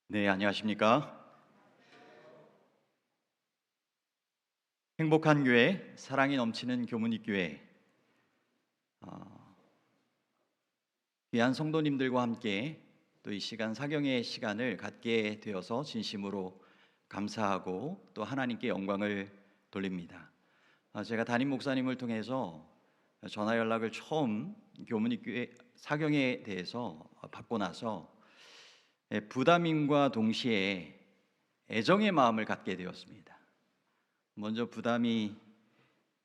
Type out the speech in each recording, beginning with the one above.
네, 안녕하십니까? 행복한 교회, 사랑이 넘치는 교문이 교회. 어, 귀한 성도님들과 함께 또 이 시간 사경의 시간을 갖게 되어서 진심으로 감사하고 또 하나님께 영광을 돌립니다. 제가 담임 목사님을 통해서 전화 연락을 처음 교문이 교회 사경에 대해서 받고 나서 부담임과 동시에 애정의 마음을 갖게 되었습니다. 먼저 부담이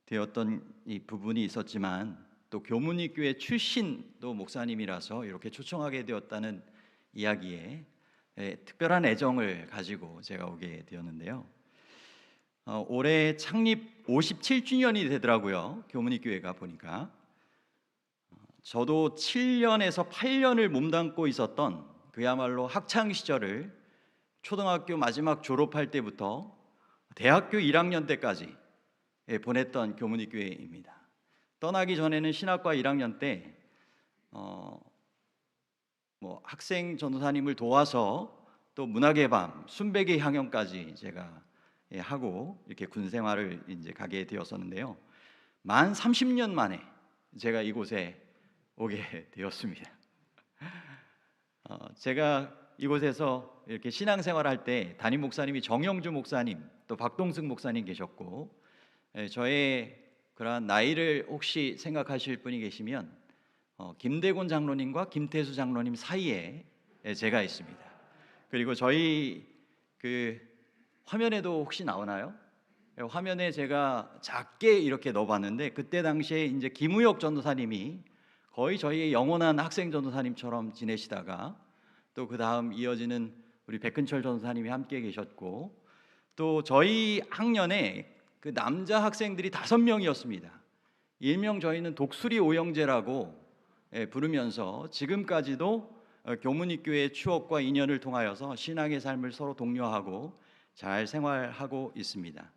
되었던 이 부분이 있었지만 또 교문이교회 출신도 목사님이라서 이렇게 초청하게 되었다는 이야기에 특별한 애정을 가지고 제가 오게 되었는데요. 올해 창립 57주년이 되더라고요. 교문이교회가 보니까 저도 7년에서 8년을 몸담고 있었던 그야말로 학창 시절을 초등학교 마지막 졸업할 때부터 대학교 1학년 때까지 보냈던 교문이교회입니다. 떠나기 전에는 신학과 1학년 때 학생 전도사님을 도와서 또 문학의 밤, 순백의 향연까지 제가 하고 이렇게 군 생활을 이제 가게 되었었는데요. 만 30년 만에 제가 이곳에 오게 되었습니다. 제가 이곳에서 이렇게 신앙생활할 때 담임 목사님이 정영주 목사님 또 박동승 목사님 계셨고, 저의 그러한 나이를 혹시 생각하실 분이 계시면 김대곤 장로님과 김태수 장로님 사이에 제가 있습니다. 그리고 저희 그 화면에도 혹시 나오나요? 화면에 제가 작게 이렇게 넣어봤는데 그때 당시에 이제 김우혁 전도사님이 거의 저희의 영원한 학생 전도사님처럼 지내시다가 또 그 다음 이어지는 우리 백근철 전도사님이 함께 계셨고, 또 저희 학년에 그 남자 학생들이 5명이었습니다. 일명 저희는 독수리 오형제라고 부르면서 지금까지도 교문이교회의 추억과 인연을 통하여서 신앙의 삶을 서로 독려하고 잘 생활하고 있습니다.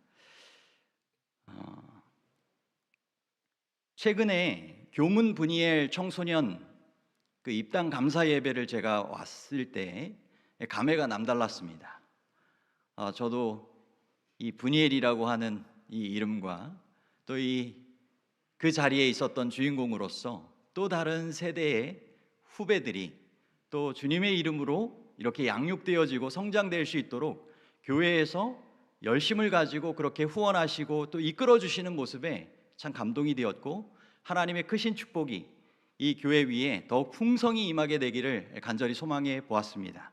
최근에 교문 분이엘 청소년 그 입당 감사 예배를 제가 왔을 때 감회가 남달랐습니다. 저도 이 분이엘이라고 하는 이 이름과 또 그 자리에 있었던 주인공으로서 또 다른 세대의 후배들이 또 주님의 이름으로 이렇게 양육되어지고 성장될 수 있도록 교회에서 열심을 가지고 그렇게 후원하시고 또 이끌어 주시는 모습에 참 감동이 되었고, 하나님의 크신 축복이 이 교회 위에 더욱 풍성히 임하게 되기를 간절히 소망해 보았습니다.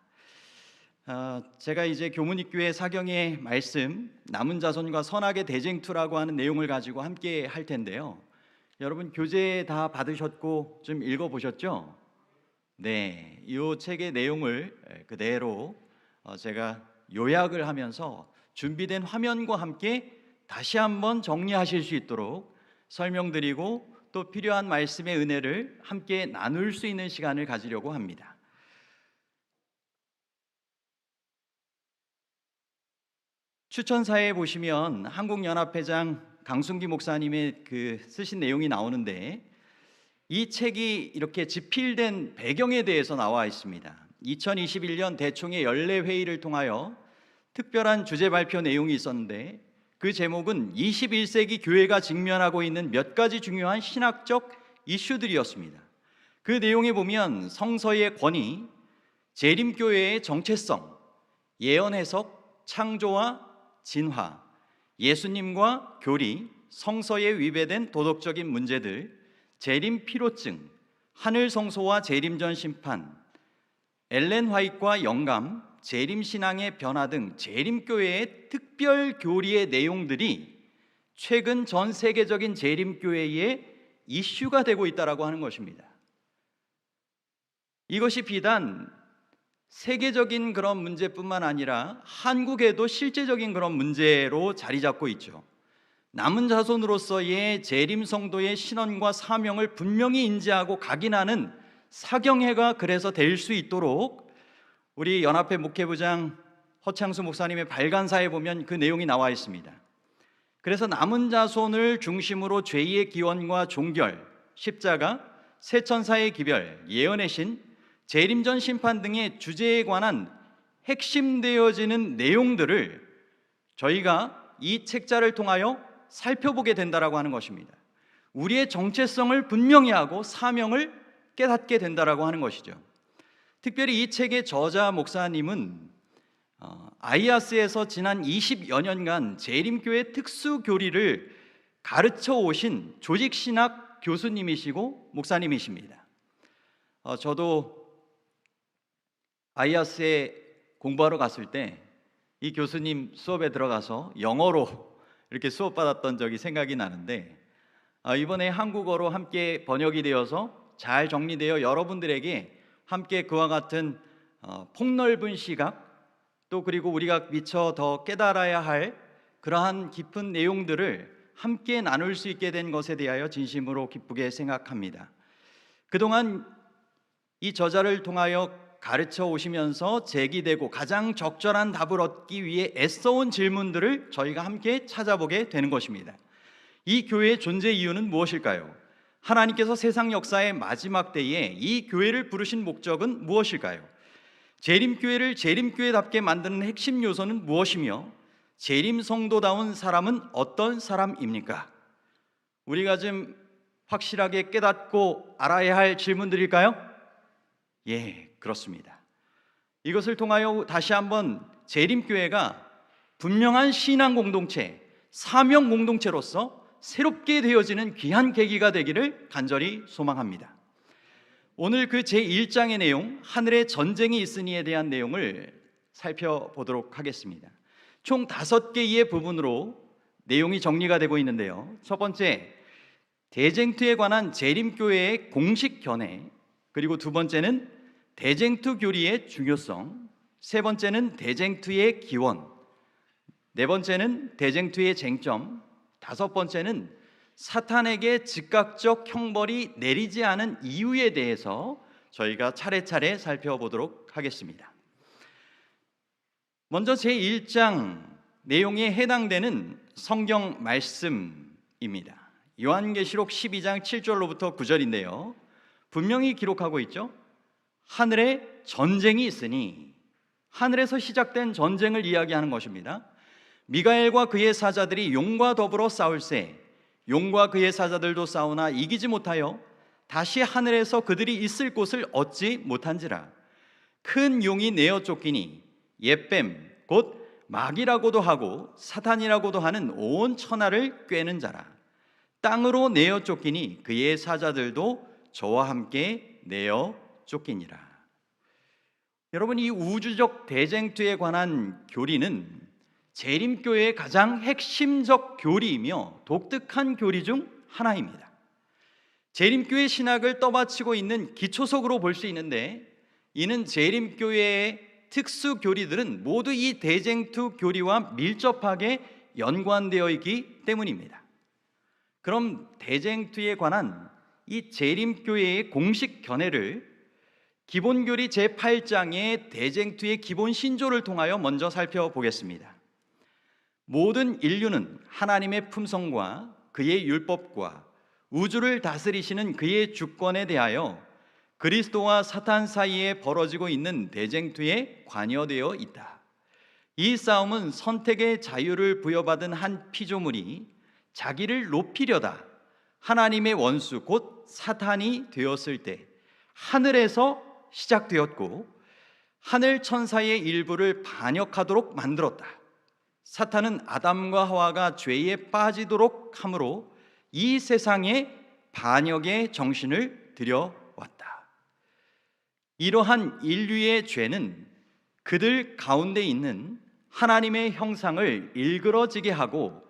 제가 이제 교문이교회 사경의 말씀 남은 자손과 선악의 대쟁투라고 하는 내용을 가지고 함께 할 텐데요. 여러분 교재 다 받으셨고 좀 읽어보셨죠? 네, 이 책의 내용을 그대로 제가 요약을 하면서 준비된 화면과 함께 다시 한번 정리하실 수 있도록 설명드리고 또 필요한 말씀의 은혜를 함께 나눌 수 있는 시간을 가지려고 합니다. 추천사에 보시면 한국연합회장 강순기 목사님의 그 쓰신 내용이 나오는데, 이 책이 이렇게 집필된 배경에 대해서 나와 있습니다. 2021년 대총회 연례회의를 통하여 특별한 주제 발표 내용이 있었는데, 그 제목은 21세기 교회가 직면하고 있는 몇 가지 중요한 신학적 이슈들이었습니다. 그 내용에 보면 성서의 권위, 재림교회의 정체성, 예언 해석, 창조와 진화, 예수님과 교리, 성서에 위배된 도덕적인 문제들, 재림 피로증, 하늘 성소와 재림 전 심판, 엘렌 화이트와 영감, 재림 신앙의 변화 등 재림 교회의 특별 교리의 내용들이 최근 전 세계적인 재림 교회의 이슈가 되고 있다라고 하는 것입니다. 이것이 비단 세계적인 그런 문제뿐만 아니라 한국에도 실제적인 그런 문제로 자리 잡고 있죠. 남은 자손으로서의 재림 성도의 신원과 사명을 분명히 인지하고 각인하는 사경회가 그래서 될 수 있도록 우리 연합회 목회부장 허창수 목사님의 발간사에 보면 그 내용이 나와 있습니다. 그래서 남은 자손을 중심으로 죄의 기원과 종결, 십자가, 새천사의 기별, 예언의 신, 재림전 심판 등의 주제에 관한 핵심되어지는 내용들을 저희가 이 책자를 통하여 살펴보게 된다라고 하는 것입니다. 우리의 정체성을 분명히 하고 사명을 깨닫게 된다라고 하는 것이죠. 특별히 이 책의 저자 목사님은 아이아스에서 지난 20여 년간 재림교회 특수교리를 가르쳐 오신 조직신학 교수님이시고 목사님이십니다. 저도 아이아스에 공부하러 갔을 때 이 교수님 수업에 들어가서 영어로 이렇게 수업 받았던 적이 생각이 나는데, 이번에 한국어로 함께 번역이 되어서 잘 정리되어 여러분들에게 함께 그와 같은 폭넓은 시각, 또 그리고 우리가 미처 더 깨달아야 할 그러한 깊은 내용들을 함께 나눌 수 있게 된 것에 대하여 진심으로 기쁘게 생각합니다. 그동안 이 저자를 통하여 가르쳐 오시면서 제기되고 가장 적절한 답을 얻기 위해 애써온 질문들을 저희가 함께 찾아보게 되는 것입니다. 이 교회의 존재 이유는 무엇일까요? 하나님께서 세상 역사의 마지막 때에 이 교회를 부르신 목적은 무엇일까요? 재림교회를 재림교회답게 만드는 핵심 요소는 무엇이며 재림성도다운 사람은 어떤 사람입니까? 우리가 좀 확실하게 깨닫고 알아야 할 질문들일까요? 예, 그렇습니다. 이것을 통하여 다시 한번 재림교회가 분명한 신앙 공동체, 사명 공동체로서 새롭게 되어지는 귀한 계기가 되기를 간절히 소망합니다. 오늘 그 제1장의 내용, 하늘에 전쟁이 있으니에 대한 내용을 살펴보도록 하겠습니다. 총 5개의 부분으로 내용이 정리가 되고 있는데요. 첫 번째, 대쟁투에 관한 재림교회의 공식 견해, 그리고 두 번째는 대쟁투 교리의 중요성, 세 번째는 대쟁투의 기원, 네 번째는 대쟁투의 쟁점, 다섯 번째는 사탄에게 즉각적 형벌이 내리지 않은 이유에 대해서 저희가 차례차례 살펴보도록 하겠습니다. 먼저 제1장 내용에 해당되는 성경 말씀입니다. 요한계시록 12장 7절로부터 9절인데요. 분명히 기록하고 있죠. 하늘에 전쟁이 있으니, 하늘에서 시작된 전쟁을 이야기하는 것입니다. 미가엘과 그의 사자들이 용과 더불어 싸울세 용과 그의 사자들도 싸우나 이기지 못하여 다시 하늘에서 그들이 있을 곳을 얻지 못한지라. 큰 용이 내어 쫓기니 옛뱀 곧 마귀라고도 하고 사탄이라고도 하는 온 천하를 꿰는 자라. 땅으로 내어 쫓기니 그의 사자들도 저와 함께 내어 쫓기니라. 여러분, 이 우주적 대쟁투에 관한 교리는 재림교회의 가장 핵심적 교리이며 독특한 교리 중 하나입니다. 재림교회 신학을 떠받치고 있는 기초석으로 볼 수 있는데, 이는 재림교회의 특수 교리들은 모두 이 대쟁투 교리와 밀접하게 연관되어 있기 때문입니다. 그럼 대쟁투에 관한 이 재림교회의 공식 견해를 기본교리 제8장의 대쟁투의 기본 신조를 통하여 먼저 살펴보겠습니다. 모든 인류는 하나님의 품성과 그의 율법과 우주를 다스리시는 그의 주권에 대하여 그리스도와 사탄 사이에 벌어지고 있는 대쟁투에 관여되어 있다. 이 싸움은 선택의 자유를 부여받은 한 피조물이 자기를 높이려다 하나님의 원수 곧 사탄이 되었을 때 하늘에서 시작되었고, 하늘 천사의 일부를 반역하도록 만들었다. 사탄은 아담과 하와가 죄에 빠지도록 함으로 이 세상에 반역의 정신을 들여왔다. 이러한 인류의 죄는 그들 가운데 있는 하나님의 형상을 일그러지게 하고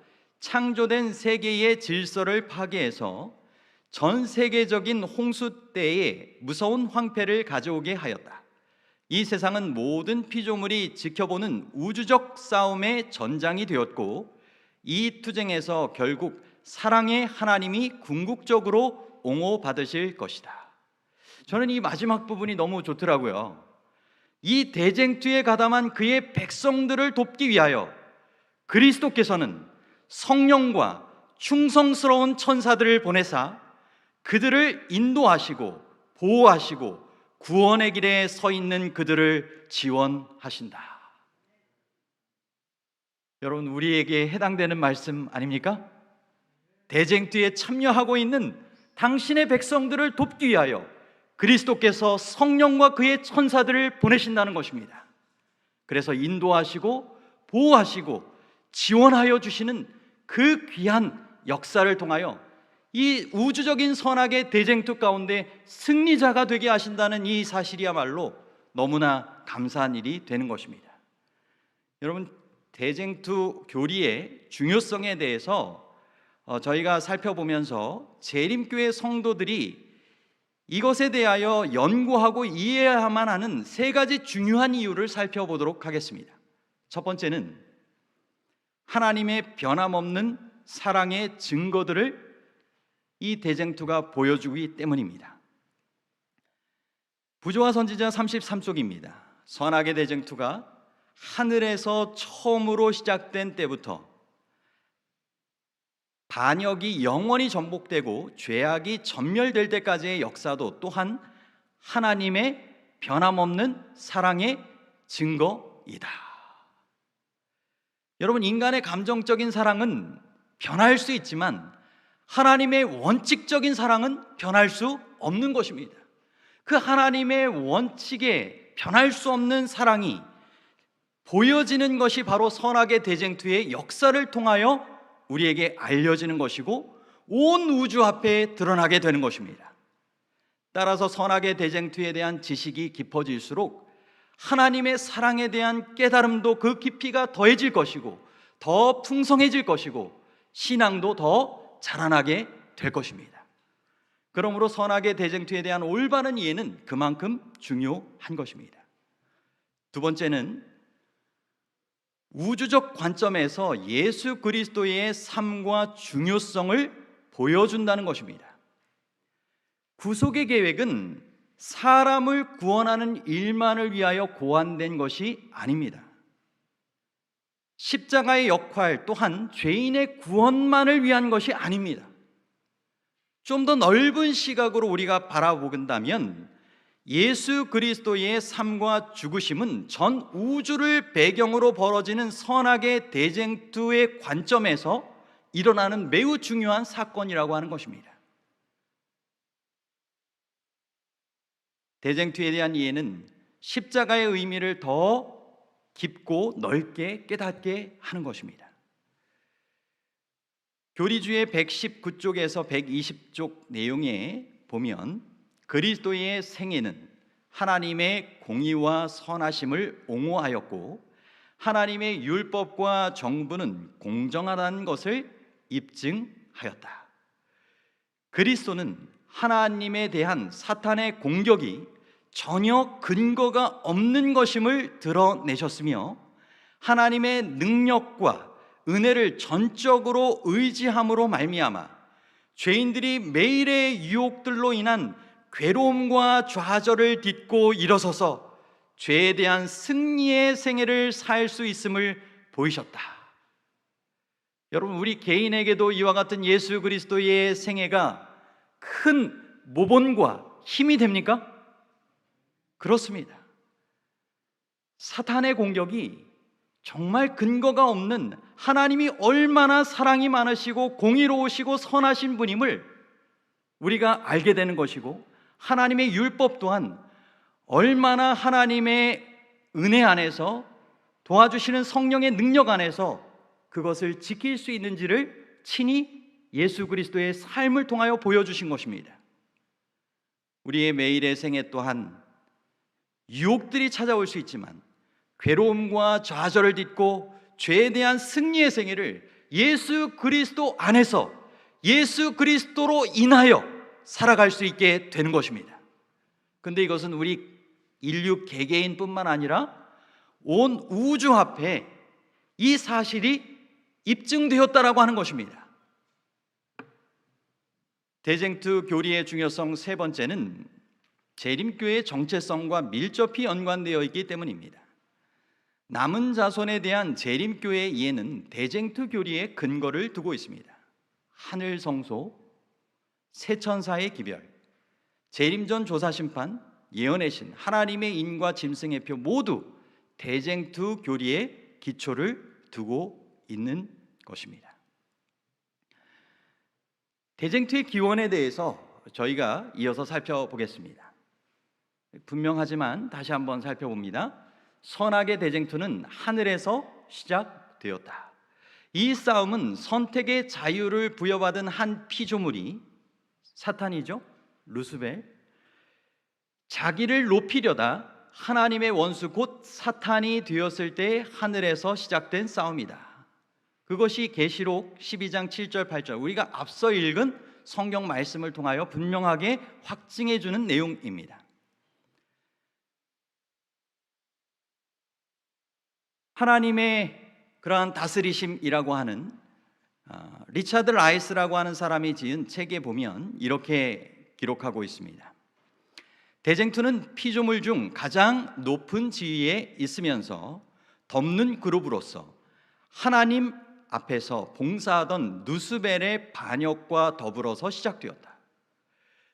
창조된 세계의 질서를 파괴해서 전 세계적인 홍수 때에 무서운 황폐를 가져오게 하였다. 이 세상은 모든 피조물이 지켜보는 우주적 싸움의 전장이 되었고, 이 투쟁에서 결국 사랑의 하나님이 궁극적으로 옹호받으실 것이다. 저는 이 마지막 부분이 너무 좋더라고요. 이 대쟁투에 가담한 그의 백성들을 돕기 위하여 그리스도께서는 성령과 충성스러운 천사들을 보내사 그들을 인도하시고 보호하시고 구원의 길에 서 있는 그들을 지원하신다. 여러분, 우리에게 해당되는 말씀 아닙니까? 대쟁투에 참여하고 있는 당신의 백성들을 돕기 위하여 그리스도께서 성령과 그의 천사들을 보내신다는 것입니다. 그래서 인도하시고 보호하시고 지원하여 주시는 그 귀한 역사를 통하여 이 우주적인 선악의 대쟁투 가운데 승리자가 되게 하신다는 이 사실이야말로 너무나 감사한 일이 되는 것입니다. 여러분, 대쟁투 교리의 중요성에 대해서 저희가 살펴보면서 재림교회 성도들이 이것에 대하여 연구하고 이해해야만 하는 세 가지 중요한 이유를 살펴보도록 하겠습니다. 첫 번째는 하나님의 변함없는 사랑의 증거들을 이 대쟁투가 보여주기 때문입니다. 부조와 선지자 33쪽입니다. 선악의 대쟁투가 하늘에서 처음으로 시작된 때부터 반역이 영원히 전복되고 죄악이 전멸될 때까지의 역사도 또한 하나님의 변함없는 사랑의 증거이다. 여러분, 인간의 감정적인 사랑은 변할 수 있지만 하나님의 원칙적인 사랑은 변할 수 없는 것입니다. 그 하나님의 원칙에 변할 수 없는 사랑이 보여지는 것이 바로 선악의 대쟁투의 역사를 통하여 우리에게 알려지는 것이고 온 우주 앞에 드러나게 되는 것입니다. 따라서 선악의 대쟁투에 대한 지식이 깊어질수록 하나님의 사랑에 대한 깨달음도 그 깊이가 더해질 것이고 더 풍성해질 것이고 신앙도 더 자라나게 될 것입니다. 그러므로 선악의 대쟁투에 대한 올바른 이해는 그만큼 중요한 것입니다. 두 번째는 우주적 관점에서 예수 그리스도의 삶과 중요성을 보여준다는 것입니다. 구속의 계획은 사람을 구원하는 일만을 위하여 고안된 것이 아닙니다. 십자가의 역할 또한 죄인의 구원만을 위한 것이 아닙니다. 좀 더 넓은 시각으로 우리가 바라본다면 예수 그리스도의 삶과 죽으심은 전 우주를 배경으로 벌어지는 선악의 대쟁투의 관점에서 일어나는 매우 중요한 사건이라고 하는 것입니다. 대쟁투에 대한 이해는 십자가의 의미를 더 깊고 넓게 깨닫게 하는 것입니다. 교리주의 119쪽에서 120쪽 내용에 보면 그리스도의 생애는 하나님의 공의와 선하심을 옹호하였고 하나님의 율법과 정부는 공정하다는 것을 입증하였다. 그리스도는 하나님에 대한 사탄의 공격이 전혀 근거가 없는 것임을 드러내셨으며 하나님의 능력과 은혜를 전적으로 의지함으로 말미암아 죄인들이 매일의 유혹들로 인한 괴로움과 좌절을 딛고 일어서서 죄에 대한 승리의 생애를 살 수 있음을 보이셨다. 여러분, 우리 개인에게도 이와 같은 예수 그리스도의 생애가 큰 모본과 힘이 됩니까? 그렇습니다. 사탄의 공격이 정말 근거가 없는 하나님이 얼마나 사랑이 많으시고 공의로우시고 선하신 분임을 우리가 알게 되는 것이고 하나님의 율법 또한 얼마나 하나님의 은혜 안에서 도와주시는 성령의 능력 안에서 그것을 지킬 수 있는지를 친히 예수 그리스도의 삶을 통하여 보여주신 것입니다. 우리의 매일의 생애 또한 유혹들이 찾아올 수 있지만 괴로움과 좌절을 딛고 죄에 대한 승리의 생애를 예수 그리스도 안에서 예수 그리스도로 인하여 살아갈 수 있게 되는 것입니다. 그런데 이것은 우리 인류 개개인뿐만 아니라 온 우주 앞에 이 사실이 입증되었다라고 하는 것입니다. 대쟁투 교리의 중요성 세 번째는 재림교회의 정체성과 밀접히 연관되어 있기 때문입니다. 남은 자손에 대한 재림교회의 이해는 대쟁투 교리의 근거를 두고 있습니다. 하늘 성소, 세천사의 기별, 재림전 조사심판, 예언의 신, 하나님의 인과 짐승의 표 모두 대쟁투 교리의 기초를 두고 있는 것입니다. 대쟁투의 기원에 대해서 저희가 이어서 살펴보겠습니다. 분명하지만 다시 한번 살펴봅니다. 선악의 대쟁투는 하늘에서 시작되었다. 이 싸움은 선택의 자유를 부여받은 한 피조물이, 사탄이죠, 루스벨, 자기를 높이려다 하나님의 원수 곧 사탄이 되었을 때 하늘에서 시작된 싸움이다. 그것이 계시록 12장 7절 8절, 우리가 앞서 읽은 성경 말씀을 통하여 분명하게 확증해 주는 내용입니다. 하나님의 그러한 다스리심이라고 하는 리차드 라이스라고 하는 사람이 지은 책에 보면 이렇게 기록하고 있습니다. 대쟁투는 피조물 중 가장 높은 지위에 있으면서 덮는 그룹으로서 하나님 앞에서 봉사하던 루스벨의 반역과 더불어서 시작되었다.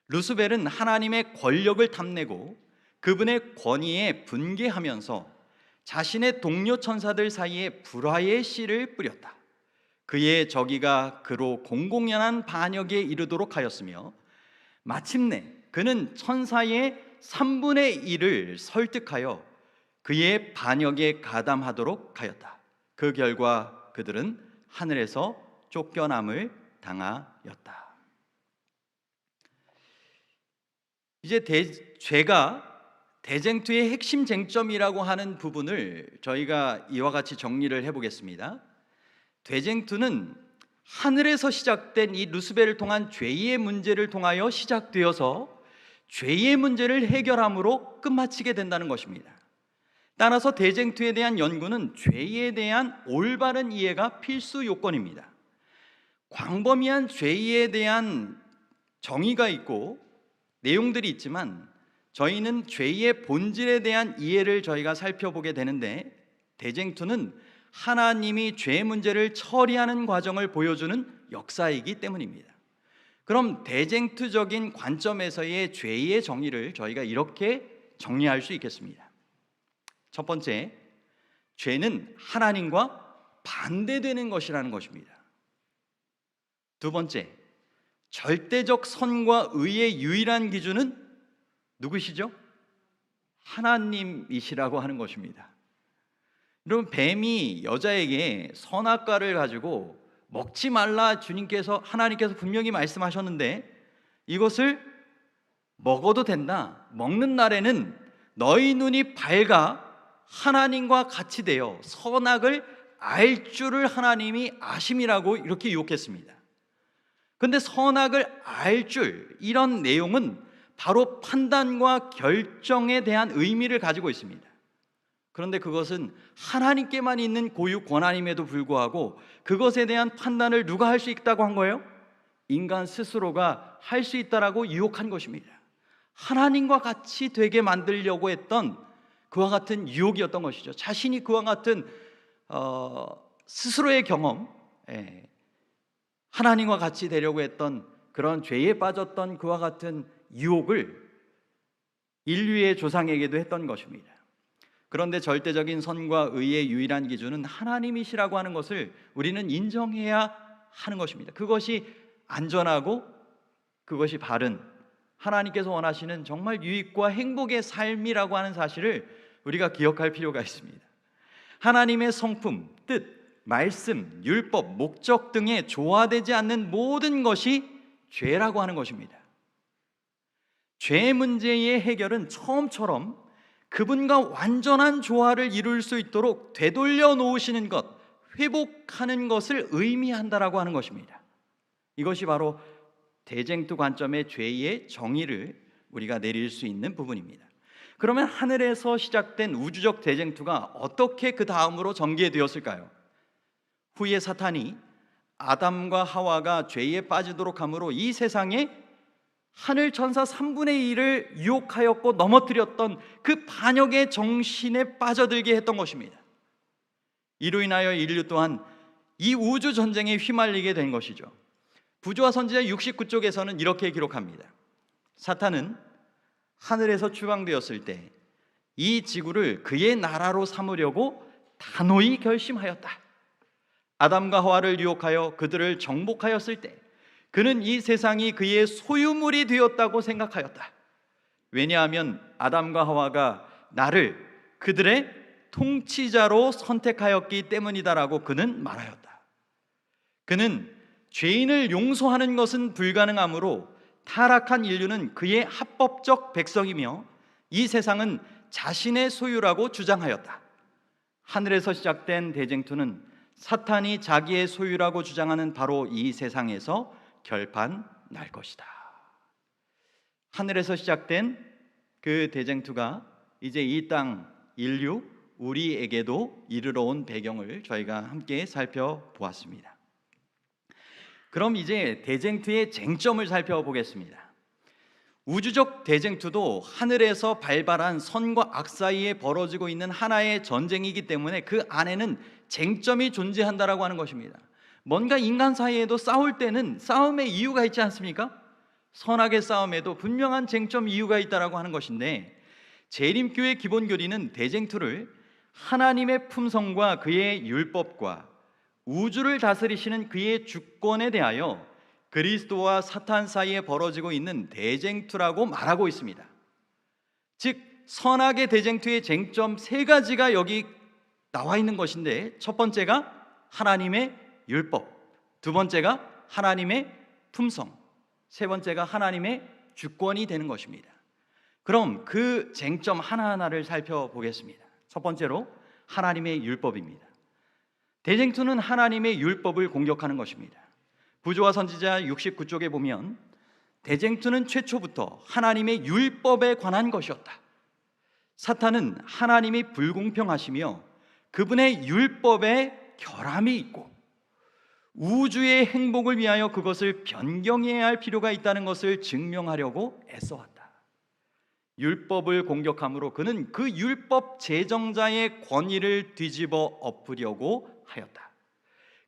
루스벨은 하나님의 권력을 탐내고 그분의 권위에 분개하면서 자신의 동료 천사들 사이에 불화의 씨를 뿌렸다. 그의 저기가 그로 공공연한 반역에 이르도록 하였으며 마침내 그는 천사의 3분의 1을 설득하여 그의 반역에 가담하도록 하였다. 그 결과 그들은 하늘에서 쫓겨남을 당하였다. 이제 죄가 대쟁투의 핵심 쟁점이라고 하는 부분을 저희가 이와 같이 정리를 해보겠습니다. 대쟁투는 하늘에서 시작된 이 루스벨을 통한 죄의 문제를 통하여 시작되어서 죄의 문제를 해결함으로 끝마치게 된다는 것입니다. 따라서 대쟁투에 대한 연구는 죄에 대한 올바른 이해가 필수 요건입니다. 광범위한 죄에 대한 정의가 있고 내용들이 있지만 저희는 죄의 본질에 대한 이해를 저희가 살펴보게 되는데, 대쟁투는 하나님이 죄 문제를 처리하는 과정을 보여주는 역사이기 때문입니다. 그럼 대쟁투적인 관점에서의 죄의 정의를 저희가 이렇게 정리할 수 있겠습니다. 첫 번째, 죄는 하나님과 반대되는 것이라는 것입니다. 두 번째, 절대적 선과 의의 유일한 기준은 누구시죠? 하나님이시라고 하는 것입니다. 여러분, 뱀이 여자에게 선악과를 가지고 먹지 말라 하나님께서 분명히 말씀하셨는데 이것을 먹어도 된다, 먹는 날에는 너희 눈이 밝아 하나님과 같이 되어 선악을 알 줄을 하나님이 아심이라고 이렇게 유혹했습니다. 그런데 선악을 알 줄, 이런 내용은 바로 판단과 결정에 대한 의미를 가지고 있습니다. 그런데 그것은 하나님께만 있는 고유 권한임에도 불구하고 그것에 대한 판단을 누가 할 수 있다고 한 거예요? 인간 스스로가 할 수 있다라고 유혹한 것입니다. 하나님과 같이 되게 만들려고 했던 그와 같은 유혹이었던 것이죠. 자신이 그와 같은 스스로의 경험, 하나님과 같이 되려고 했던 그런 죄에 빠졌던 그와 같은 유혹을 인류의 조상에게도 했던 것입니다. 그런데 절대적인 선과 의의 유일한 기준은 하나님이시라고 하는 것을 우리는 인정해야 하는 것입니다. 그것이 안전하고 그것이 바른 하나님께서 원하시는 정말 유익과 행복의 삶이라고 하는 사실을 우리가 기억할 필요가 있습니다. 하나님의 성품, 뜻, 말씀, 율법, 목적 등에 조화되지 않는 모든 것이 죄라고 하는 것입니다. 죄 문제의 해결은 처음처럼 그분과 완전한 조화를 이룰 수 있도록 되돌려 놓으시는 것, 회복하는 것을 의미한다라고 하는 것입니다. 이것이 바로 대쟁투 관점의 죄의 정의를 우리가 내릴 수 있는 부분입니다. 그러면 하늘에서 시작된 우주적 대쟁투가 어떻게 그 다음으로 전개되었을까요? 후에 사탄이 아담과 하와가 죄에 빠지도록 함으로 이 세상에 하늘 천사 3분의 1을 유혹하였고 넘어뜨렸던 그 반역의 정신에 빠져들게 했던 것입니다. 이로 인하여 인류 또한 이 우주 전쟁에 휘말리게 된 것이죠. 부조와 선지자 69쪽에서는 이렇게 기록합니다. 사탄은 하늘에서 추방되었을 때 이 지구를 그의 나라로 삼으려고 단호히 결심하였다. 아담과 하와를 유혹하여 그들을 정복하였을 때 그는 이 세상이 그의 소유물이 되었다고 생각하였다. 왜냐하면 아담과 하와가 나를 그들의 통치자로 선택하였기 때문이다라고 그는 말하였다. 그는 죄인을 용서하는 것은 불가능하므로 타락한 인류는 그의 합법적 백성이며 이 세상은 자신의 소유라고 주장하였다. 하늘에서 시작된 대쟁투는 사탄이 자기의 소유라고 주장하는 바로 이 세상에서 결판 날 것이다. 하늘에서 시작된 그 대쟁투가 이제 이 땅 인류 우리에게도 이르러 온 배경을 저희가 함께 살펴보았습니다. 그럼 이제 대쟁투의 쟁점을 살펴보겠습니다. 우주적 대쟁투도 하늘에서 발발한 선과 악 사이에 벌어지고 있는 하나의 전쟁이기 때문에 그 안에는 쟁점이 존재한다라고 하는 것입니다. 뭔가 인간 사이에도 싸울 때는 싸움의 이유가 있지 않습니까? 선악의 싸움에도 분명한 쟁점 이유가 있다라고 하는 것인데, 재림교의 기본 교리는 대쟁투를 하나님의 품성과 그의 율법과 우주를 다스리시는 그의 주권에 대하여 그리스도와 사탄 사이에 벌어지고 있는 대쟁투라고 말하고 있습니다. 즉 선악의 대쟁투의 쟁점 세 가지가 여기 나와 있는 것인데, 첫 번째가 하나님의 율법, 두 번째가 하나님의 품성, 세 번째가 하나님의 주권이 되는 것입니다. 그럼 그 쟁점 하나하나를 살펴보겠습니다. 첫 번째로 하나님의 율법입니다. 대쟁투는 하나님의 율법을 공격하는 것입니다. 부조와 선지자 69쪽에 보면 대쟁투는 최초부터 하나님의 율법에 관한 것이었다. 사탄은 하나님이 불공평하시며 그분의 율법에 결함이 있고 우주의 행복을 위하여 그것을 변경해야 할 필요가 있다는 것을 증명하려고 애써왔다. 율법을 공격함으로 그는 그 율법 제정자의 권위를 뒤집어 엎으려고 하였다.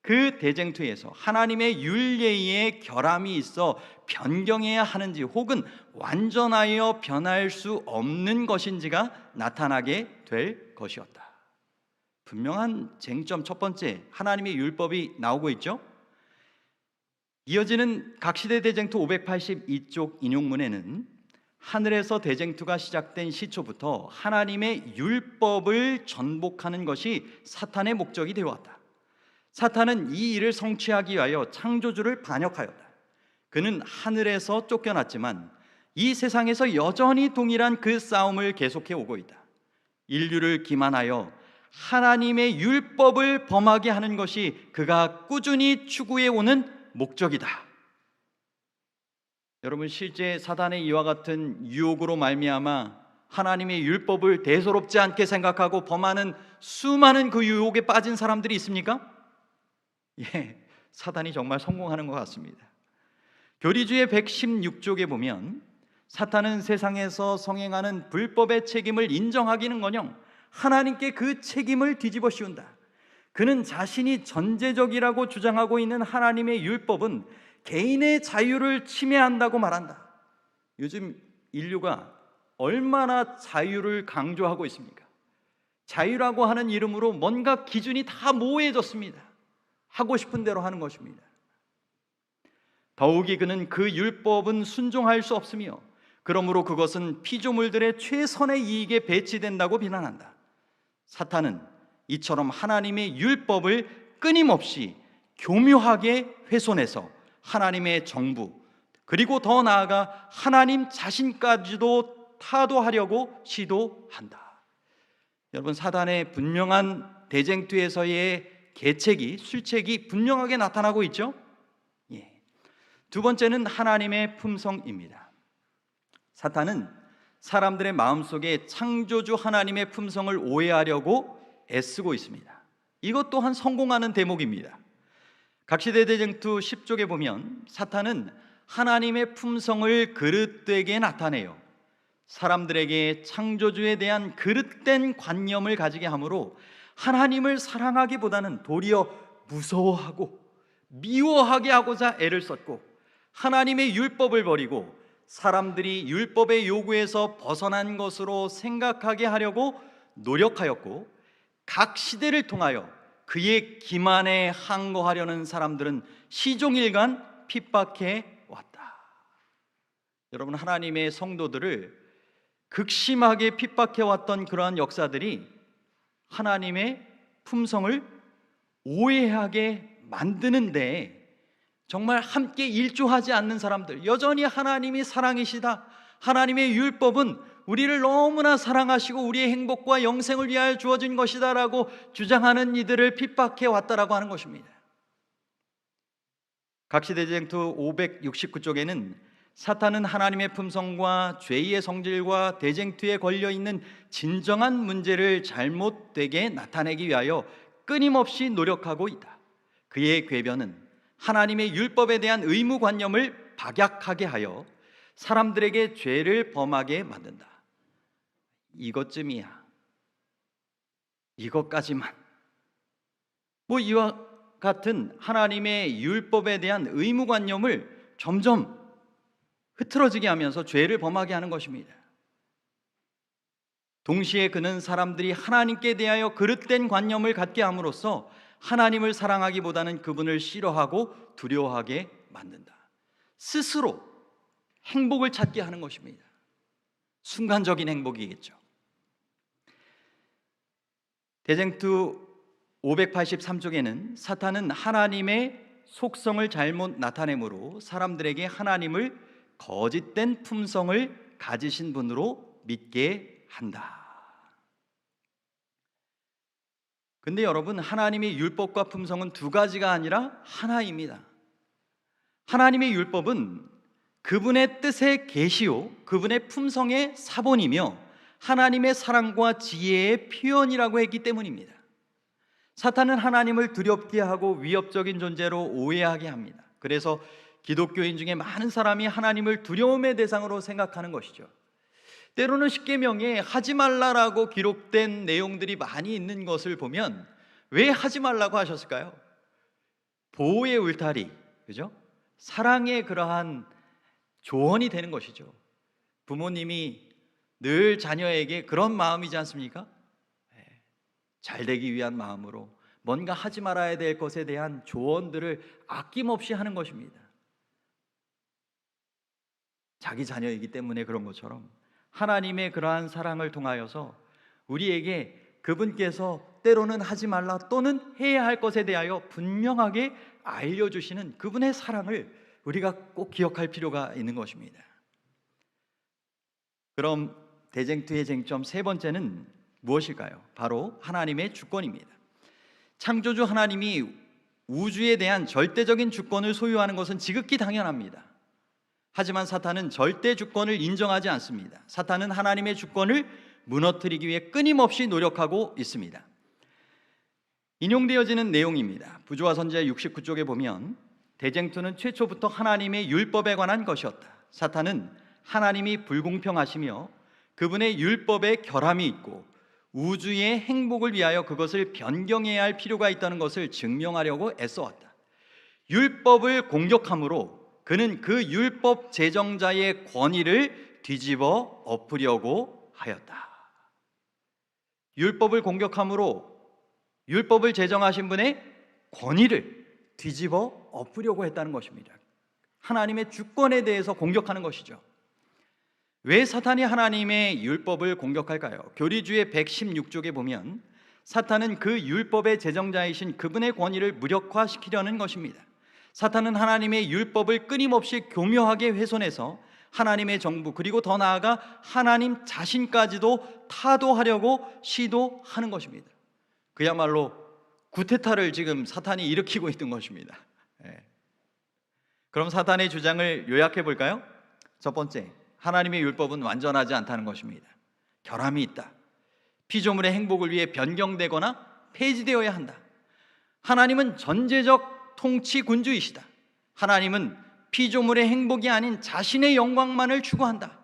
그 대쟁투에서 하나님의 율례에 결함이 있어 변경해야 하는지 혹은 완전하여 변할 수 없는 것인지가 나타나게 될 것이었다. 분명한 쟁점 첫 번째, 하나님의 율법이 나오고 있죠. 이어지는 각시대 대쟁투 582쪽 인용문에는 하늘에서 대쟁투가 시작된 시초부터 하나님의 율법을 전복하는 것이 사탄의 목적이 되어왔다. 사탄은 이 일을 성취하기 위하여 창조주를 반역하였다. 그는 하늘에서 쫓겨났지만 이 세상에서 여전히 동일한 그 싸움을 계속해 오고 있다. 인류를 기만하여 하나님의 율법을 범하게 하는 것이 그가 꾸준히 추구해 오는 목적이다. 여러분, 실제 사단의 이와 같은 유혹으로 말미암아 하나님의 율법을 대수롭지 않게 생각하고 범하는 수많은 그 유혹에 빠진 사람들이 있습니까? 예, 사단이 정말 성공하는 것 같습니다. 교리주의 116쪽에 보면 사탄은 세상에서 성행하는 불법의 책임을 인정하기는커녕 하나님께 그 책임을 뒤집어 씌운다. 그는 자신이 전제적이라고 주장하고 있는 하나님의 율법은 개인의 자유를 침해한다고 말한다. 요즘 인류가 얼마나 자유를 강조하고 있습니까? 자유라고 하는 이름으로 뭔가 기준이 다 모호해졌습니다. 하고 싶은 대로 하는 것입니다. 더욱이 그는 그 율법은 순종할 수 없으며 그러므로 그것은 피조물들의 최선의 이익에 배치된다고 비난한다. 사탄은 이처럼 하나님의 율법을 끊임없이 교묘하게 훼손해서 하나님의 정부, 그리고 더 나아가 하나님 자신까지도 타도하려고 시도한다. 여러분, 사단의 분명한 대쟁투에서의 계책이, 술책이 분명하게 나타나고 있죠. 예. 두 번째는 하나님의 품성입니다. 사탄은 사람들의 마음속에 창조주 하나님의 품성을 오해하려고 애쓰고 있습니다. 이것 또한 성공하는 대목입니다. 각시대 대쟁투 10쪽에 보면 사탄은 하나님의 품성을 그릇되게 나타내요. 사람들에게 창조주에 대한 그릇된 관념을 가지게 하므로 하나님을 사랑하기보다는 도리어 무서워하고 미워하게 하고자 애를 썼고, 하나님의 율법을 버리고 사람들이 율법의 요구에서 벗어난 것으로 생각하게 하려고 노력하였고, 각 시대를 통하여 그의 기만에 항거하려는 사람들은 시종일관 핍박해 왔다. 여러분, 하나님의 성도들을 극심하게 핍박해 왔던 그러한 역사들이 하나님의 품성을 오해하게 만드는데 정말 함께 일조하지 않는 사람들, 여전히 하나님이 사랑이시다, 하나님의 율법은 우리를 너무나 사랑하시고 우리의 행복과 영생을 위하여 주어진 것이다 라고 주장하는 이들을 핍박해 왔다라고 하는 것입니다. 각시대쟁투 569쪽에는 사탄은 하나님의 품성과 죄의 성질과 대쟁투에 걸려있는 진정한 문제를 잘못되게 나타내기 위하여 끊임없이 노력하고 있다. 그의 궤변은 하나님의 율법에 대한 의무관념을 박약하게 하여 사람들에게 죄를 범하게 만든다. 이것쯤이야, 이것까지만, 이와 같은 하나님의 율법에 대한 의무관념을 점점 흐트러지게 하면서 죄를 범하게 하는 것입니다. 동시에 그는 사람들이 하나님께 대하여 그릇된 관념을 갖게 함으로써 하나님을 사랑하기보다는 그분을 싫어하고 두려워하게 만든다. 스스로 행복을 찾게 하는 것입니다. 순간적인 행복이겠죠. 대쟁투 583쪽에는 사탄은 하나님의 속성을 잘못 나타내므로 사람들에게 하나님을 거짓된 품성을 가지신 분으로 믿게 한다. 근데 여러분, 하나님의 율법과 품성은 두 가지가 아니라 하나입니다. 하나님의 율법은 그분의 뜻의 계시요 그분의 품성의 사본이며 하나님의 사랑과 지혜의 표현이라고 했기 때문입니다. 사탄은 하나님을 두렵게 하고 위협적인 존재로 오해하게 합니다. 그래서 기독교인 중에 많은 사람이 하나님을 두려움의 대상으로 생각하는 것이죠. 때로는 십계명에 하지 말라라고 기록된 내용들이 많이 있는 것을 보면 왜 하지 말라고 하셨을까요? 보호의 울타리, 그죠? 사랑의 그러한 조언이 되는 것이죠. 부모님이 늘 자녀에게 그런 마음이지 않습니까? 잘 되기 위한 마음으로 뭔가 하지 말아야 될 것에 대한 조언들을 아낌없이 하는 것입니다. 자기 자녀이기 때문에 그런 것처럼 하나님의 그러한 사랑을 통하여서 우리에게 그분께서 때로는 하지 말라 또는 해야 할 것에 대하여 분명하게 알려주시는 그분의 사랑을 우리가 꼭 기억할 필요가 있는 것입니다. 그럼 대쟁투의 쟁점 세 번째는 무엇일까요? 바로 하나님의 주권입니다. 창조주 하나님이 우주에 대한 절대적인 주권을 소유하는 것은 지극히 당연합니다. 하지만 사탄은 절대 주권을 인정하지 않습니다. 사탄은 하나님의 주권을 무너뜨리기 위해 끊임없이 노력하고 있습니다. 인용되어지는 내용입니다. 부조화 선지자 69쪽에 보면 대쟁투는 최초부터 하나님의 율법에 관한 것이었다. 사탄은 하나님이 불공평하시며 그분의 율법에 결함이 있고 우주의 행복을 위하여 그것을 변경해야 할 필요가 있다는 것을 증명하려고 애써왔다. 율법을 공격함으로 그는 그 율법 제정자의 권위를 뒤집어 엎으려고 하였다. 율법을 공격함으로 율법을 제정하신 분의 권위를 뒤집어 엎으려고 했다는 것입니다. 하나님의 주권에 대해서 공격하는 것이죠. 왜 사탄이 하나님의 율법을 공격할까요? 교리주의 116쪽에 보면 사탄은 그 율법의 제정자이신 그분의 권위를 무력화시키려는 것입니다. 사탄은 하나님의 율법을 끊임없이 교묘하게 훼손해서 하나님의 정부 그리고 더 나아가 하나님 자신까지도 타도하려고 시도하는 것입니다. 그야말로 구테타를 지금 사탄이 일으키고 있는 것입니다. 그럼 사탄의 주장을 요약해 볼까요? 첫 번째, 하나님의 율법은 완전하지 않다는 것입니다. 결함이 있다. 피조물의 행복을 위해 변경되거나 폐지되어야 한다. 하나님은 전제적 통치 군주이시다. 하나님은 피조물의 행복이 아닌 자신의 영광만을 추구한다.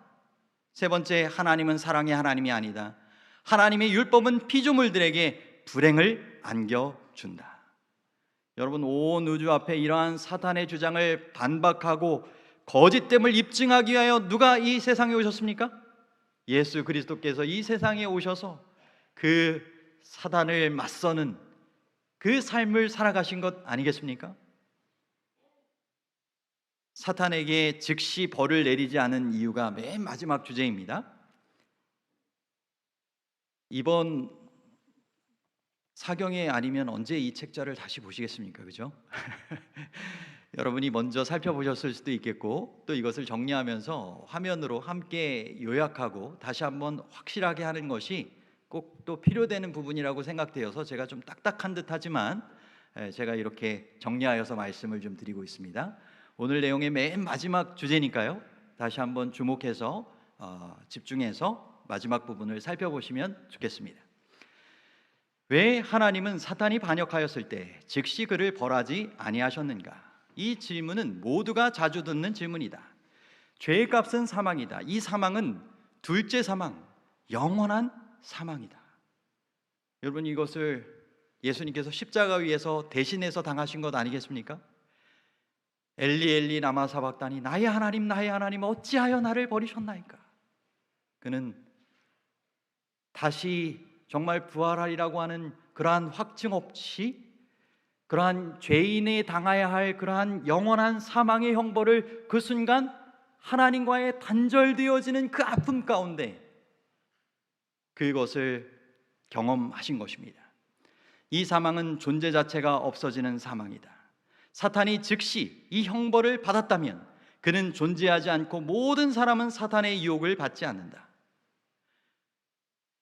세 번째, 하나님은 사랑의 하나님이 아니다. 하나님의 율법은 피조물들에게 불행을 안겨준다. 여러분, 온 우주 앞에 이러한 사탄의 주장을 반박하고 거짓됨을 입증하기 위하여 누가 이 세상에 오셨습니까? 예수 그리스도께서 이 세상에 오셔서 그 사단을 맞서는 그 삶을 살아가신 것 아니겠습니까? 사탄에게 즉시 벌을 내리지 않은 이유가 맨 마지막 주제입니다. 이번 사경에 아니면 언제 이 책자를 다시 보시겠습니까? 그죠? 여러분이 먼저 살펴보셨을 수도 있겠고, 또 이것을 정리하면서 화면으로 함께 요약하고 다시 한번 확실하게 하는 것이 꼭 또 필요되는 부분이라고 생각되어서 제가 좀 딱딱한 듯 하지만 제가 이렇게 정리하여서 말씀을 좀 드리고 있습니다. 오늘 내용의 맨 마지막 주제니까요, 다시 한번 주목해서 집중해서 마지막 부분을 살펴보시면 좋겠습니다. 왜 하나님은 사탄이 반역하였을 때 즉시 그를 벌하지 아니하셨는가? 이 질문은 모두가 자주 듣는 질문이다. 죄의 값은 사망이다. 이 사망은 둘째 사망, 영원한 사망이다. 여러분, 이것을 예수님께서 십자가 위에서 대신해서 당하신 것 아니겠습니까? 엘리 엘리 라마 사박다니, 나의 하나님 어찌하여 나를 버리셨나이까? 그는 다시 정말 부활하리라고 하는 그러한 확증 없이 그러한 죄인이 당해야 할 그러한 영원한 사망의 형벌을 그 순간 하나님과의 단절되어지는 그 아픔 가운데 그것을 경험하신 것입니다. 이 사망은 존재 자체가 없어지는 사망이다. 사탄이 즉시 이 형벌을 받았다면 그는 존재하지 않고 모든 사람은 사탄의 유혹을 받지 않는다.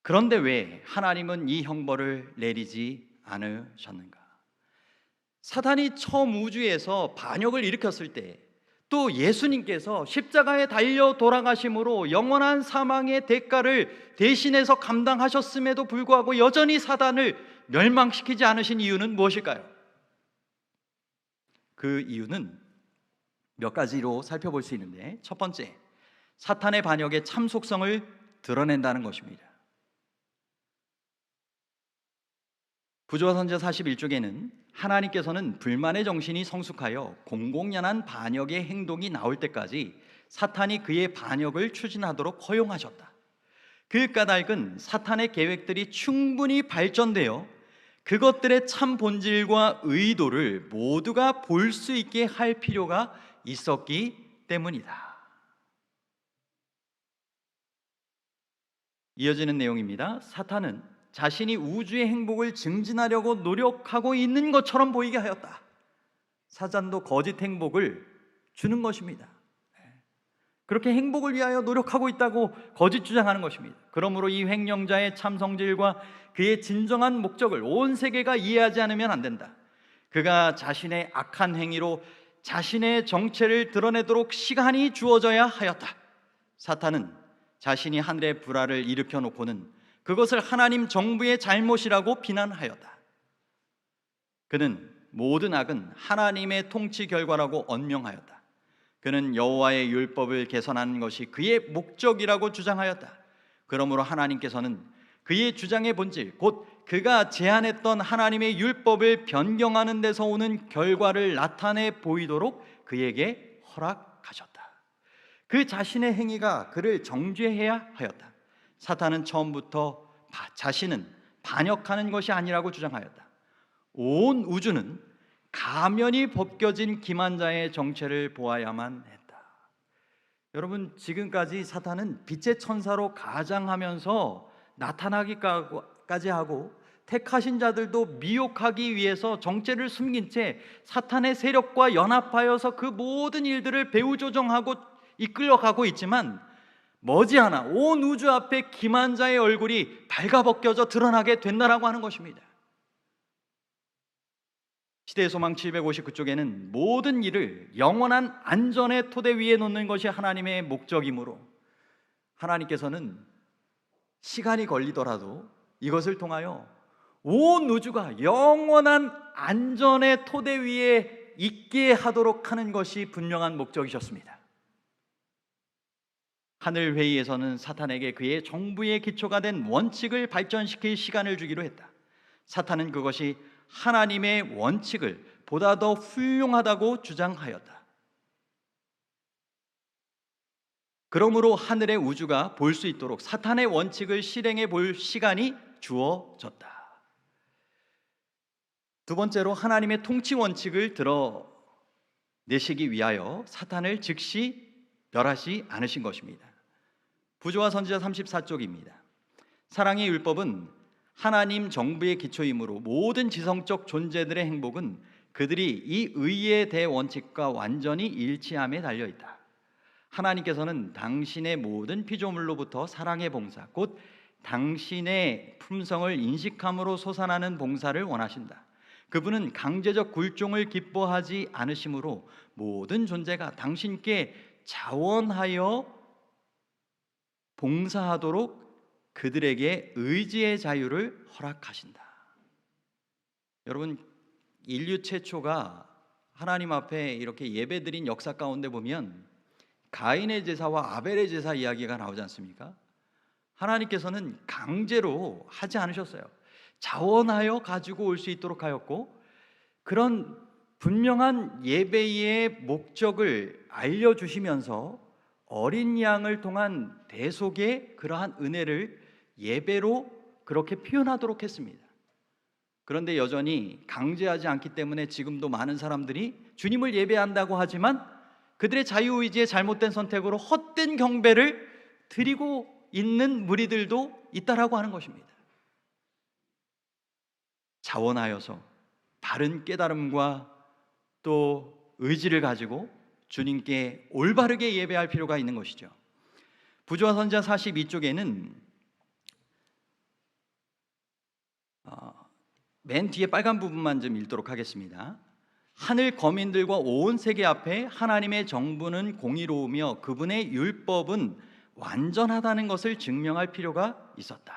그런데 왜 하나님은 이 형벌을 내리지 않으셨는가? 사탄이 처음 우주에서 반역을 일으켰을 때, 또 예수님께서 십자가에 달려 돌아가심으로 영원한 사망의 대가를 대신해서 감당하셨음에도 불구하고 여전히 사탄을 멸망시키지 않으신 이유는 무엇일까요? 그 이유는 몇 가지로 살펴볼 수 있는데, 첫 번째, 사탄의 반역의 참 속성을 드러낸다는 것입니다. 부조선자 41쪽에는 하나님께서는 불만의 정신이 성숙하여 공공연한 반역의 행동이 나올 때까지 사탄이 그의 반역을 추진하도록 허용하셨다. 그 까닭은 사탄의 계획들이 충분히 발전되어 그것들의 참 본질과 의도를 모두가 볼 수 있게 할 필요가 있었기 때문이다. 이어지는 내용입니다. 사탄은 자신이 우주의 행복을 증진하려고 노력하고 있는 것처럼 보이게 하였다. 사탄도 거짓 행복을 주는 것입니다. 그렇게 행복을 위하여 노력하고 있다고 거짓 주장하는 것입니다. 그러므로 이 횡령자의 참 성질과 그의 진정한 목적을 온 세계가 이해하지 않으면 안 된다. 그가 자신의 악한 행위로 자신의 정체를 드러내도록 시간이 주어져야 하였다. 사탄은 자신이 하늘의 불화를 일으켜 놓고는 그것을 하나님 정부의 잘못이라고 비난하였다. 그는 모든 악은 하나님의 통치 결과라고 언명하였다. 그는 여호와의 율법을 개선하는 것이 그의 목적이라고 주장하였다. 그러므로 하나님께서는 그의 주장의 본질, 곧 그가 제안했던 하나님의 율법을 변경하는 데서 오는 결과를 나타내 보이도록 그에게 허락하셨다. 그 자신의 행위가 그를 정죄해야 하였다. 사탄은 처음부터 자신은 반역하는 것이 아니라고 주장하였다. 온 우주는 가면이 벗겨진 기만자의 정체를 보아야만 했다. 여러분, 지금까지 사탄은 빛의 천사로 가장하면서 나타나기까지 하고 택하신 자들도 미혹하기 위해서 정체를 숨긴 채 사탄의 세력과 연합하여서 그 모든 일들을 배후조정하고 이끌어가고 있지만, 머지않아 온 우주 앞에 기만자의 얼굴이 발가벗겨져 드러나게 된다라고 하는 것입니다. 시대의 소망 759쪽에는 모든 일을 영원한 안전의 토대 위에 놓는 것이 하나님의 목적이므로 하나님께서는 시간이 걸리더라도 이것을 통하여 온 우주가 영원한 안전의 토대 위에 있게 하도록 하는 것이 분명한 목적이셨습니다. 하늘 회의에서는 사탄에게 그의 정부의 기초가 된 원칙을 발전시킬 시간을 주기로 했다. 사탄은 그것이 하나님의 원칙을 보다 더 훌륭하다고 주장하였다. 그러므로 하늘의 우주가 볼 수 있도록 사탄의 원칙을 실행해 볼 시간이 주어졌다. 두 번째로 하나님의 통치 원칙을 드러내시기 위하여 사탄을 즉시 멸하지 않으신 것입니다. 부조와 선지자 34쪽입니다. 사랑의 율법은 하나님 정부의 기초이므로 모든 지성적 존재들의 행복은 그들이 이 의의 대원칙과 완전히 일치함에 달려있다. 하나님께서는 당신의 모든 피조물로부터 사랑의 봉사, 곧 당신의 품성을 인식함으로 솟아나는 봉사를 원하신다. 그분은 강제적 굴종을 기뻐하지 않으시므로 모든 존재가 당신께 자원하여 봉사하도록 그들에게 의지의 자유를 허락하신다. 여러분, 인류 최초가 하나님 앞에 이렇게 예배드린 역사 가운데 보면 가인의 제사와 아벨의 제사 이야기가 나오지 않습니까? 하나님께서는 강제로 하지 않으셨어요. 자원하여 가지고 올 수 있도록 하였고, 그런 분명한 예배의 목적을 알려주시면서 어린 양을 통한 대속의 그러한 은혜를 예배로 그렇게 표현하도록 했습니다. 그런데 여전히 강제하지 않기 때문에 지금도 많은 사람들이 주님을 예배한다고 하지만 그들의 자유의지의 잘못된 선택으로 헛된 경배를 드리고 있는 무리들도 있다라고 하는 것입니다. 자원하여서 바른 깨달음과 또 의지를 가지고 주님께 올바르게 예배할 필요가 있는 것이죠. 부조와 선지자 42쪽에는 맨 뒤에 빨간 부분만 좀 읽도록 하겠습니다. 하늘 거민들과 온 세계 앞에 하나님의 정부는 공의로우며 그분의 율법은 완전하다는 것을 증명할 필요가 있었다.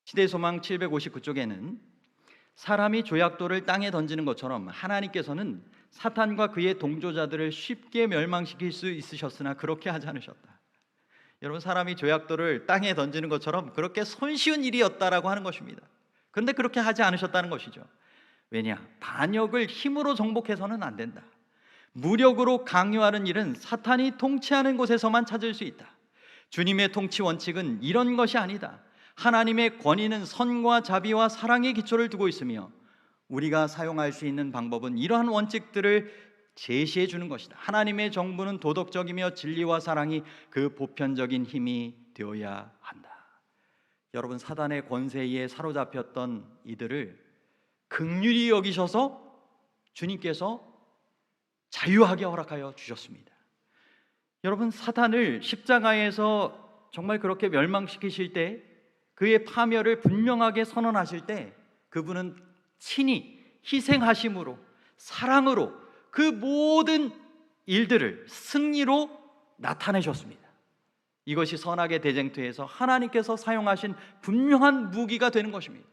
시대소망 759쪽에는 사람이 조약돌을 땅에 던지는 것처럼 하나님께서는 사탄과 그의 동조자들을 쉽게 멸망시킬 수 있으셨으나 그렇게 하지 않으셨다. 여러분, 사람이 조약돌을 땅에 던지는 것처럼 그렇게 손쉬운 일이었다라고 하는 것입니다. 그런데 그렇게 하지 않으셨다는 것이죠. 왜냐? 반역을 힘으로 정복해서는 안 된다. 무력으로 강요하는 일은 사탄이 통치하는 곳에서만 찾을 수 있다. 주님의 통치 원칙은 이런 것이 아니다. 하나님의 권위는 선과 자비와 사랑의 기초를 두고 있으며 우리가 사용할 수 있는 방법은 이러한 원칙들을 제시해 주는 것이다. 하나님의 정부는 도덕적이며 진리와 사랑이 그 보편적인 힘이 되어야 한다. 여러분, 사단의 권세에 사로잡혔던 이들을 긍휼히 여기셔서 주님께서 자유하게 허락하여 주셨습니다. 여러분, 사탄을 십자가에서 정말 그렇게 멸망시키실 때, 그의 파멸을 분명하게 선언하실 때 그분은 친히 희생하심으로, 사랑으로 그 모든 일들을 승리로 나타내셨습니다. 이것이 선악의 대쟁투에서 하나님께서 사용하신 분명한 무기가 되는 것입니다.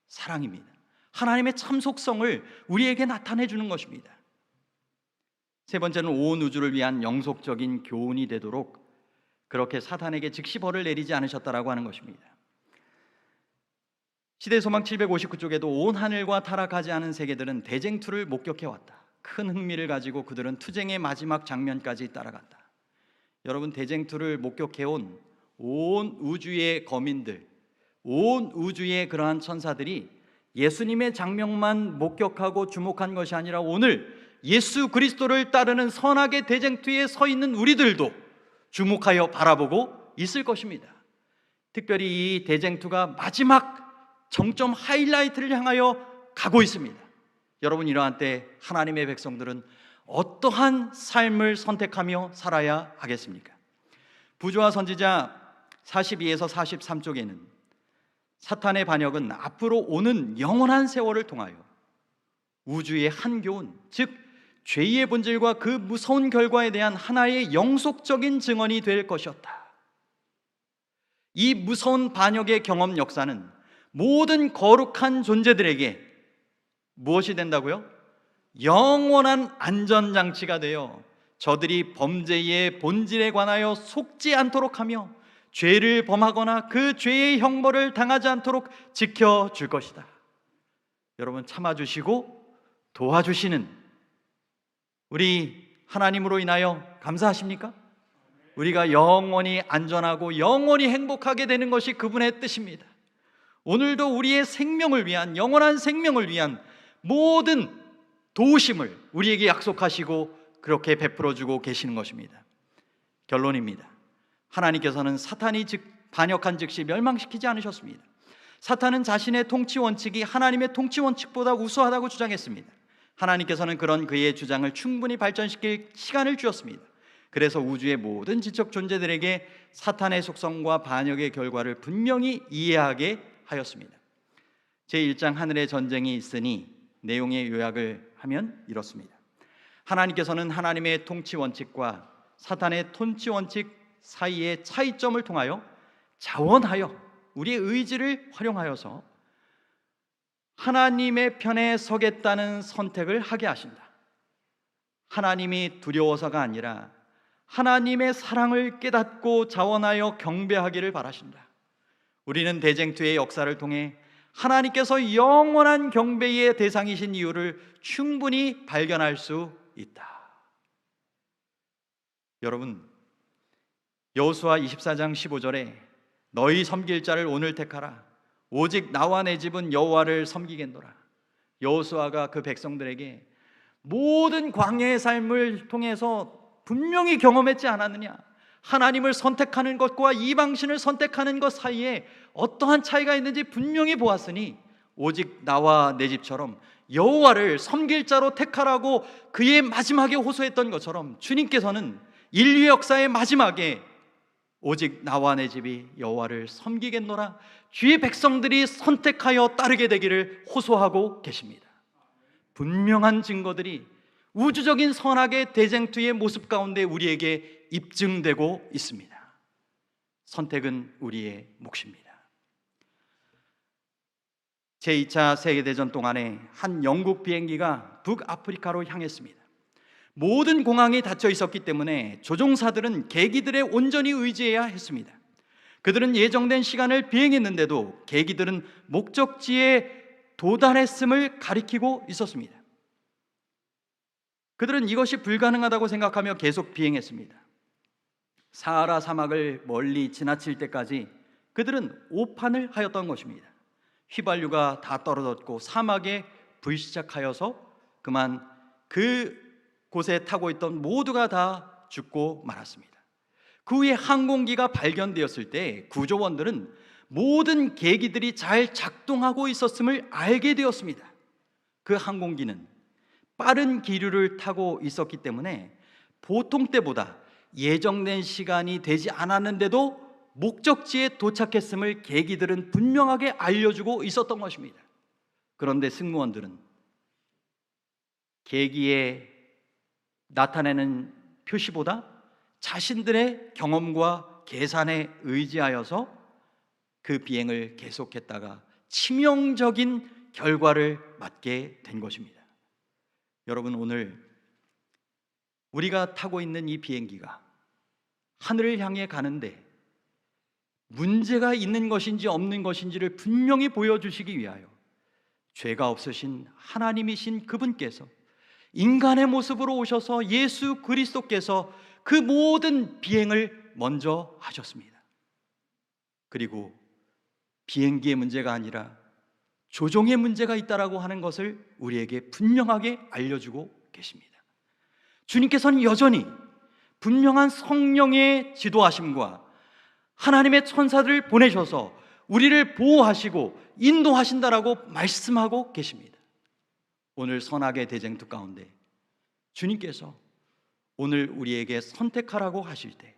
사랑입니다. 하나님의 참 속성을 우리에게 나타내 주는 것입니다. 세 번째는 온 우주를 위한 영속적인 교훈이 되도록 그렇게 사탄에게 즉시 벌을 내리지 않으셨다라고 하는 것입니다. 시대소망 759쪽에도 온 하늘과 타락하지 않은 세계들은 대쟁투를 목격해왔다. 큰 흥미를 가지고 그들은 투쟁의 마지막 장면까지 따라갔다. 여러분, 대쟁투를 목격해온 온 우주의 거민들, 온 우주의 그러한 천사들이 예수님의 장면만 목격하고 주목한 것이 아니라 오늘 예수 그리스도를 따르는 선악의 대쟁투에 서 있는 우리들도 주목하여 바라보고 있을 것입니다. 특별히 이 대쟁투가 마지막 정점 하이라이트를 향하여 가고 있습니다. 여러분, 이러한 때 하나님의 백성들은 어떠한 삶을 선택하며 살아야 하겠습니까? 부조와 선지자 42에서 43쪽에는 사탄의 반역은 앞으로 오는 영원한 세월을 통하여 우주의 한 교훈, 즉 죄의 본질과 그 무서운 결과에 대한 하나의 영속적인 증언이 될 것이었다. 이 무서운 반역의 경험 역사는 모든 거룩한 존재들에게 무엇이 된다고요? 영원한 안전장치가 되어 저들이 범죄의 본질에 관하여 속지 않도록 하며 죄를 범하거나 그 죄의 형벌을 당하지 않도록 지켜줄 것이다. 여러분, 참아주시고 도와주시는 우리 하나님으로 인하여 감사하십니까? 우리가 영원히 안전하고 영원히 행복하게 되는 것이 그분의 뜻입니다. 오늘도 우리의 생명을 위한, 영원한 생명을 위한 모든 도우심을 우리에게 약속하시고 그렇게 베풀어 주고 계시는 것입니다. 결론입니다. 하나님께서는 사탄이 반역한 즉시 멸망시키지 않으셨습니다. 사탄은 자신의 통치 원칙이 하나님의 통치 원칙보다 우수하다고 주장했습니다. 하나님께서는 그런 그의 주장을 충분히 발전시킬 시간을 주었습니다. 그래서 우주의 모든 지적 존재들에게 사탄의 속성과 반역의 결과를 분명히 이해하게 하였습니다. 제1장 하늘의 전쟁이 있으니 내용의 요약을 하면 이렇습니다. 하나님께서는 하나님의 통치 원칙과 사탄의 통치 원칙 사이의 차이점을 통하여 자원하여 우리의 의지를 활용하여서 하나님의 편에 서겠다는 선택을 하게 하신다. 하나님이 두려워서가 아니라 하나님의 사랑을 깨닫고 자원하여 경배하기를 바라신다. 우리는 대쟁투의 역사를 통해 하나님께서 영원한 경배의 대상이신 이유를 충분히 발견할 수 있다. 여러분, 여호수아 24장 15절에 너희 섬길 자를 오늘 택하라. 오직 나와 내 집은 여호와를 섬기겠노라. 여호수아가 그 백성들에게 모든 광야의 삶을 통해서 분명히 경험했지 않았느냐? 하나님을 선택하는 것과 이방신을 선택하는 것 사이에 어떠한 차이가 있는지 분명히 보았으니 오직 나와 내 집처럼 여호와를 섬길 자로 택하라고 그의 마지막에 호소했던 것처럼 주님께서는 인류 역사의 마지막에 오직 나와 내 집이 여호와를 섬기겠노라, 주의 백성들이 선택하여 따르게 되기를 호소하고 계십니다. 분명한 증거들이 우주적인 선악의 대쟁투의 모습 가운데 우리에게 입증되고 있습니다. 선택은 우리의 몫입니다. 제2차 세계대전 동안에 한 영국 비행기가 북아프리카로 향했습니다. 모든 공항이 닫혀 있었기 때문에 조종사들은 계기들에 온전히 의지해야 했습니다. 그들은 예정된 시간을 비행했는데도 계기들은 목적지에 도달했음을 가리키고 있었습니다. 그들은 이것이 불가능하다고 생각하며 계속 비행했습니다. 사하라 사막을 멀리 지나칠 때까지 그들은 오판을 하였던 것입니다. 휘발유가 다 떨어졌고 사막에 불시착하여서 그만 그곳에 타고 있던 모두가 다 죽고 말았습니다. 그 후에 항공기가 발견되었을 때 구조원들은 모든 계기들이 잘 작동하고 있었음을 알게 되었습니다. 그 항공기는 빠른 기류를 타고 있었기 때문에 보통 때보다 예정된 시간이 되지 않았는데도 목적지에 도착했음을 계기들은 분명하게 알려주고 있었던 것입니다. 그런데 승무원들은 계기에 나타내는 표시보다 자신들의 경험과 계산에 의지하여서 그 비행을 계속했다가 치명적인 결과를 맞게 된 것입니다. 여러분, 오늘 우리가 타고 있는 이 비행기가 하늘을 향해 가는데 문제가 있는 것인지 없는 것인지를 분명히 보여주시기 위하여 죄가 없으신 하나님이신 그분께서 인간의 모습으로 오셔서 예수 그리스도께서 그 모든 비행을 먼저 하셨습니다. 그리고 비행기의 문제가 아니라 조종의 문제가 있다라고 하는 것을 우리에게 분명하게 알려주고 계십니다. 주님께서는 여전히 분명한 성령의 지도하심과 하나님의 천사들을 보내셔서 우리를 보호하시고 인도하신다라고 말씀하고 계십니다. 오늘 선악의 대쟁투 가운데 주님께서 오늘 우리에게 선택하라고 하실 때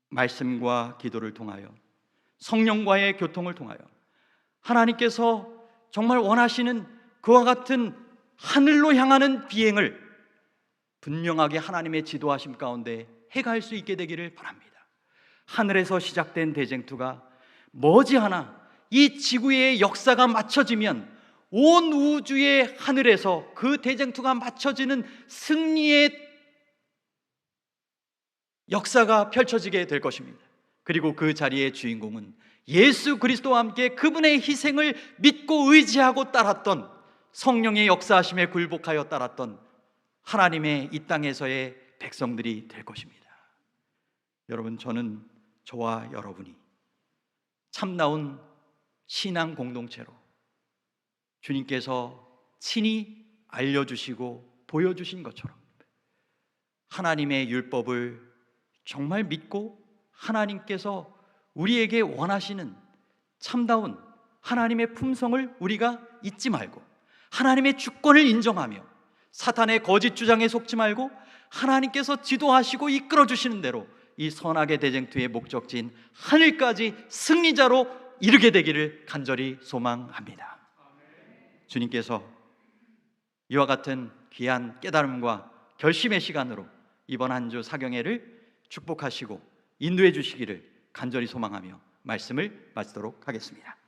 말씀과 기도를 통하여 성령과의 교통을 통하여 하나님께서 정말 원하시는 그와 같은 하늘로 향하는 비행을 분명하게 하나님의 지도하심 가운데 해갈 수 있게 되기를 바랍니다. 하늘에서 시작된 대쟁투가 머지않아 이 지구의 역사가 맞춰지면 온 우주의 하늘에서 그 대쟁투가 맞춰지는 승리의 역사가 펼쳐지게 될 것입니다. 그리고 그 자리의 주인공은 예수 그리스도와 함께 그분의 희생을 믿고 의지하고 따랐던, 성령의 역사하심에 굴복하여 따랐던 하나님의 이 땅에서의 백성들이 될 것입니다. 여러분, 저는 저와 여러분이 참나온 신앙 공동체로 주님께서 친히 알려주시고 보여주신 것처럼 하나님의 율법을 정말 믿고 하나님께서 우리에게 원하시는 참다운 하나님의 품성을 우리가 잊지 말고 하나님의 주권을 인정하며 사탄의 거짓 주장에 속지 말고 하나님께서 지도하시고 이끌어 주시는 대로 이 선악의 대쟁투의 목적지인 하늘까지 승리자로 이르게 되기를 간절히 소망합니다. 주님께서 이와 같은 귀한 깨달음과 결심의 시간으로 이번 한 주 사경회를 축복하시고 인도해 주시기를 간절히 소망하며 말씀을 마치도록 하겠습니다.